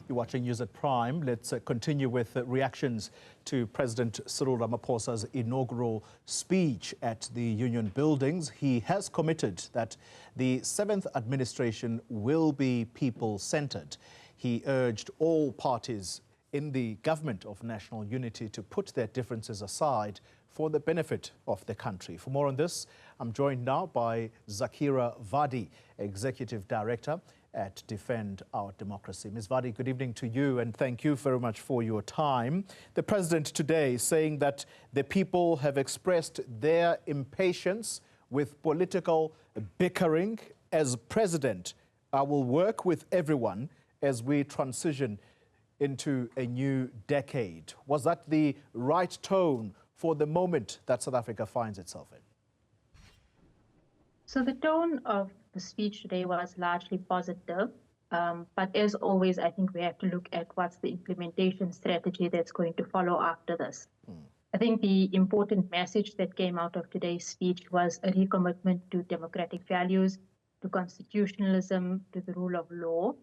You're watching News at Prime. Let's continue with reactions to President Cyril Ramaphosa's inaugural speech at the Union Buildings. He has committed that the 7th administration will be people-centered. He urged all parties in the government of national unity to put their differences aside for the benefit of the country. For more on this, I'm joined now by Zakira Vadi, Executive Director at Defend Our Democracy. Ms. Vadi, good evening to you and thank you very much for your time. The President today saying that the people have expressed their impatience with political bickering. As President, I will work with everyone as we transition into a new decade. Was that the right tone for the moment that South Africa finds itself in? So the tone of the speech today was largely positive, but as always, I think we have to look at what's the implementation strategy that's going to follow after this. I think the important message that came out of today's speech was a recommitment to democratic values, to constitutionalism, to the rule of law,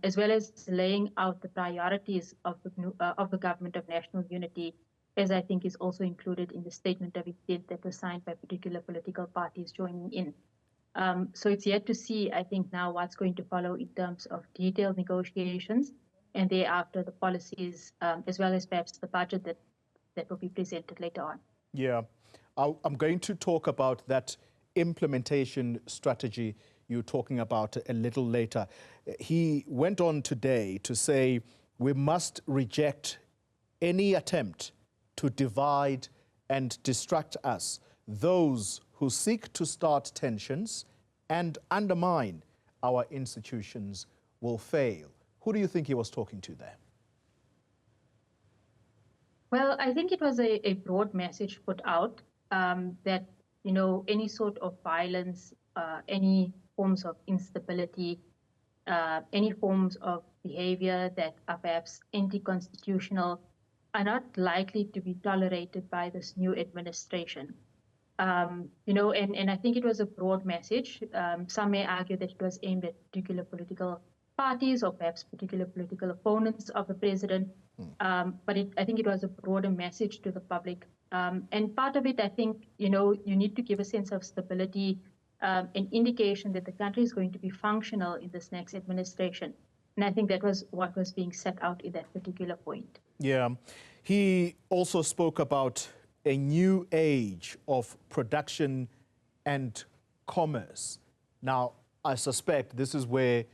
as well as laying out the priorities of the government of national unity, as I think is also included in the statement of intent that was signed by particular political parties joining in. So it's yet to see, I think, now what's going to follow in terms of detailed negotiations and thereafter the policies, as well as perhaps the budget that will be presented later on. Yeah, I'm going to talk about that implementation strategy you're talking about a little later. He went on today to say we must reject any attempt to divide and distract us, those who seek to start tensions and undermine our institutions will fail. Who do you think he was talking to there? Well, I think it was a broad message put out that, you know, any sort of violence, any forms of instability, any forms of behavior that are perhaps anti-constitutional are not likely to be tolerated by this new administration. You know, and I think it was a broad message. Some may argue that it was aimed at particular political parties or perhaps particular political opponents of the president. But I think it was a broader message to the public. And part of it, I think, you know, you need to give a sense of stability, an indication that the country is going to be functional in this next administration. And I think that was what was being set out in that particular point. Yeah. He also spoke about a new age of production and commerce. Now, I suspect this is where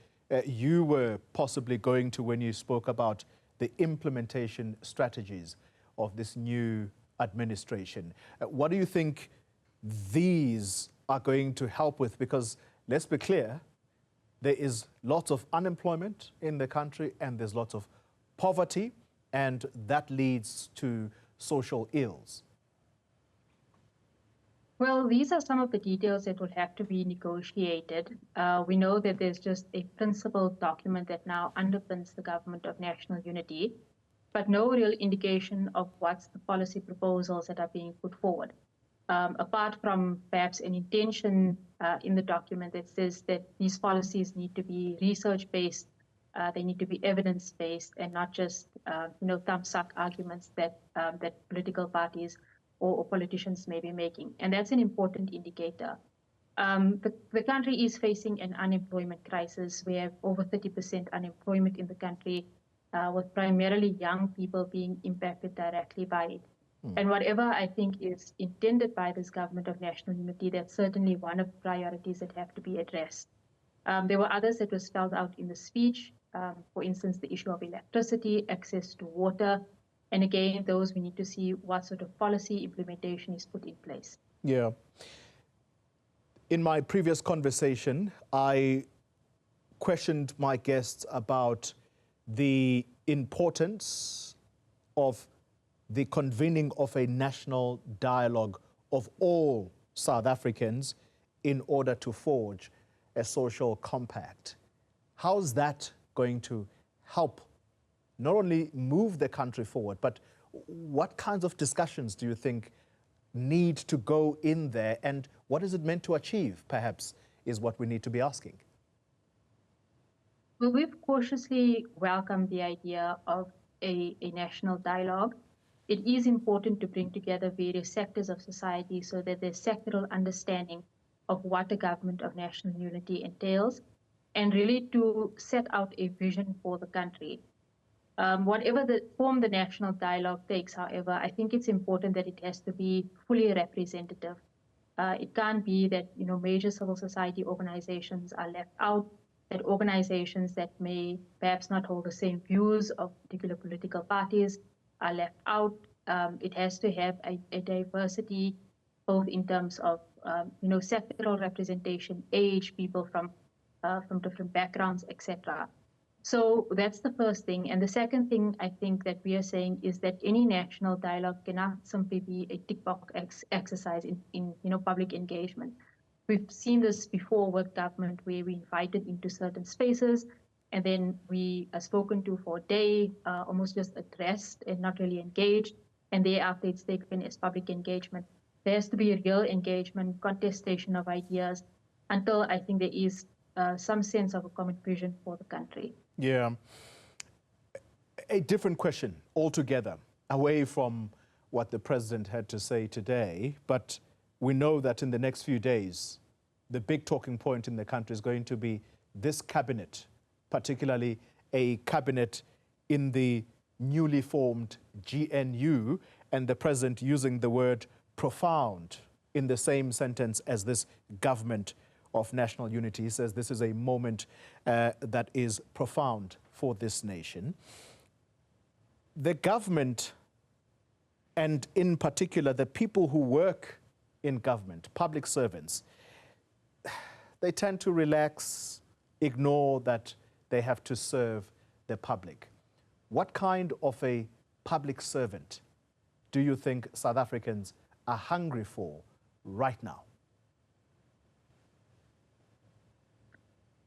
you were possibly going to when you spoke about the implementation strategies of this new administration. What do you think these are going to help with? Because let's be clear, there is lots of unemployment in the country and there's lots of poverty, and that leads to social ills. Well, these are some of the details that will have to be negotiated. We know that there's just a principled document that now underpins the government of national unity, but no real indication of what's the policy proposals that are being put forward. Apart from perhaps an intention in the document that says that these policies need to be research-based, they need to be evidence-based, and not just you know, thumbsuck arguments that political parties or politicians may be making. And that's an important indicator. The country is facing an unemployment crisis. We have over 30% unemployment in the country, with primarily young people being impacted directly by it. And whatever I think is intended by this government of national unity, that's certainly one of the priorities that have to be addressed. There were others that were spelled out in the speech, for instance, the issue of electricity, access to water. And again, those we need to see what sort of policy implementation is put in place. Yeah. In my previous conversation, I questioned my guests about the importance of the convening of a national dialogue of all South Africans in order to forge a social compact. How's that going to help not only move the country forward, but what kinds of discussions do you think need to go in there, and what is it meant to achieve, perhaps, is what we need to be asking? Well, we've cautiously welcomed the idea of a national dialogue. It is important to bring together various sectors of society so that there's sectoral understanding of what a government of national unity entails, and really to set out a vision for the country. Whatever the form the national dialogue takes, however, I think it's important that it has to be fully representative. It can't be that major civil society organizations are left out, that organizations that may perhaps not hold the same views of particular political parties are left out. It has to have a diversity, both in terms of sectoral representation, age, people from different backgrounds, etc. So that's the first thing. And the second thing I think that we are saying is that any national dialogue cannot simply be a tick box exercise in public engagement. We've seen this before with government where we invited into certain spaces and then we are spoken to for a day, almost just addressed and not really engaged. And thereafter it's taken as public engagement. There has to be a real engagement, contestation of ideas until I think there is some sense of a common vision for the country. Yeah. A different question altogether, away from what the president had to say today, but we know that in the next few days, the big talking point in the country is going to be this cabinet, particularly a cabinet in the newly formed GNU, and the president using the word profound in the same sentence as this government of national unity. He says this is a moment that is profound for this nation. The government, and in particular the people who work in government, public servants, they tend to relax, ignore that they have to serve the public. What kind of a public servant do you think South Africans are hungry for right now?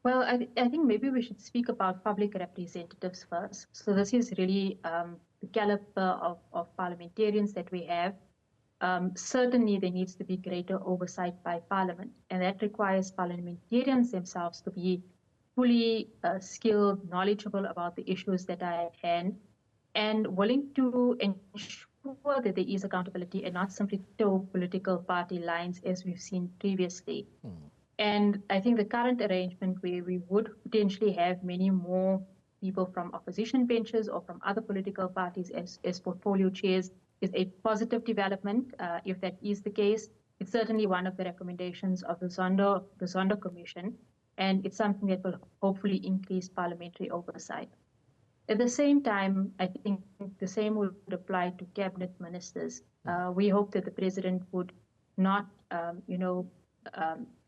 Well, I think maybe we should speak about public representatives first. So this is really the caliber of parliamentarians that we have. Certainly there needs to be greater oversight by Parliament, and that requires parliamentarians themselves to be fully skilled, knowledgeable about the issues that are at hand, and willing to ensure that there is accountability and not simply toe political party lines as we've seen previously. And I think the current arrangement where we would potentially have many more people from opposition benches or from other political parties as portfolio chairs is a positive development. If that is the case, it's certainly one of the recommendations of the Zondo Commission, and it's something that will hopefully increase parliamentary oversight. At the same time, I think the same would apply to cabinet ministers. We hope that the president would not,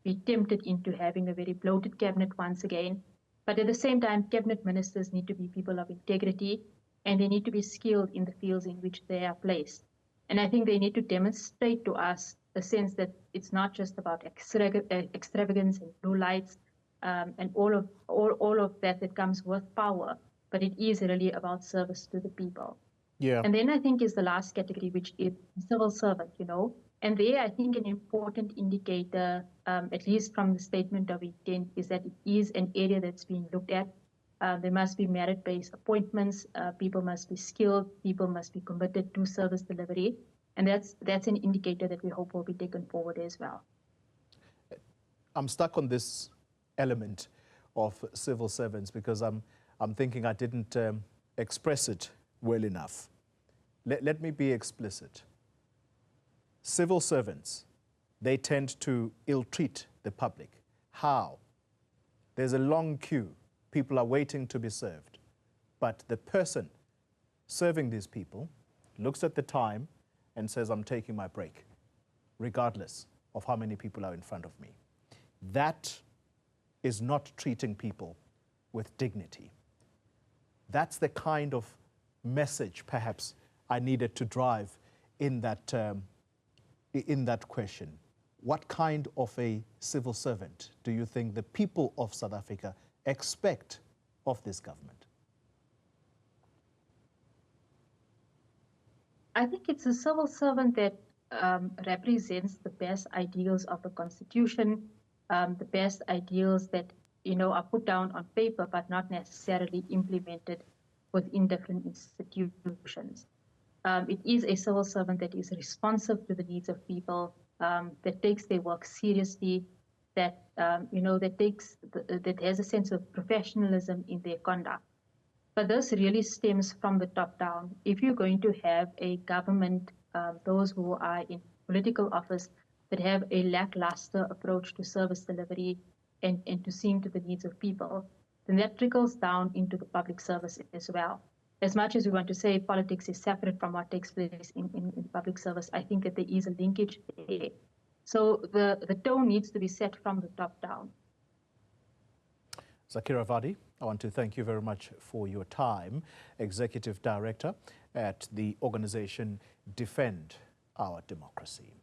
be tempted into having a very bloated cabinet once again. But at the same time, cabinet ministers need to be people of integrity, and they need to be skilled in the fields in which they are placed. And I think they need to demonstrate to us a sense that it's not just about extravagance and blue lights and all of that comes with power, but it is really about service to the people. Yeah. And then I think is the last category, which is civil servant, And there, I think an important indicator, at least from the statement of intent, is that it is an area that's being looked at. There must be merit-based appointments. People must be skilled. People must be committed to service delivery. And that's an indicator that we hope will be taken forward as well. I'm stuck on this element of civil servants because I'm thinking I didn't express it well enough. Let me be explicit. Civil servants, they tend to ill-treat the public. How? There's a long queue. People are waiting to be served. But the person serving these people looks at the time and says, I'm taking my break, regardless of how many people are in front of me. That is not treating people with dignity. That's the kind of message, perhaps, I needed to drive in that question. What kind of a civil servant do you think the people of South Africa expect of this government? I think it's a civil servant that represents the best ideals of the Constitution, the best ideals that are put down on paper, but not necessarily implemented within different institutions. It is a civil servant that is responsive to the needs of people, that takes their work seriously, that that has a sense of professionalism in their conduct. But this really stems from the top down. If you're going to have a government, those who are in political office that have a lackluster approach to service delivery and to seeing to the needs of people, then that trickles down into the public service as well. As much as we want to say politics is separate from what takes place in public service, I think that there is a linkage there. So the tone needs to be set from the top down. Zakira Vadi, I want to thank you very much for your time, Executive Director at the organization Defend Our Democracy.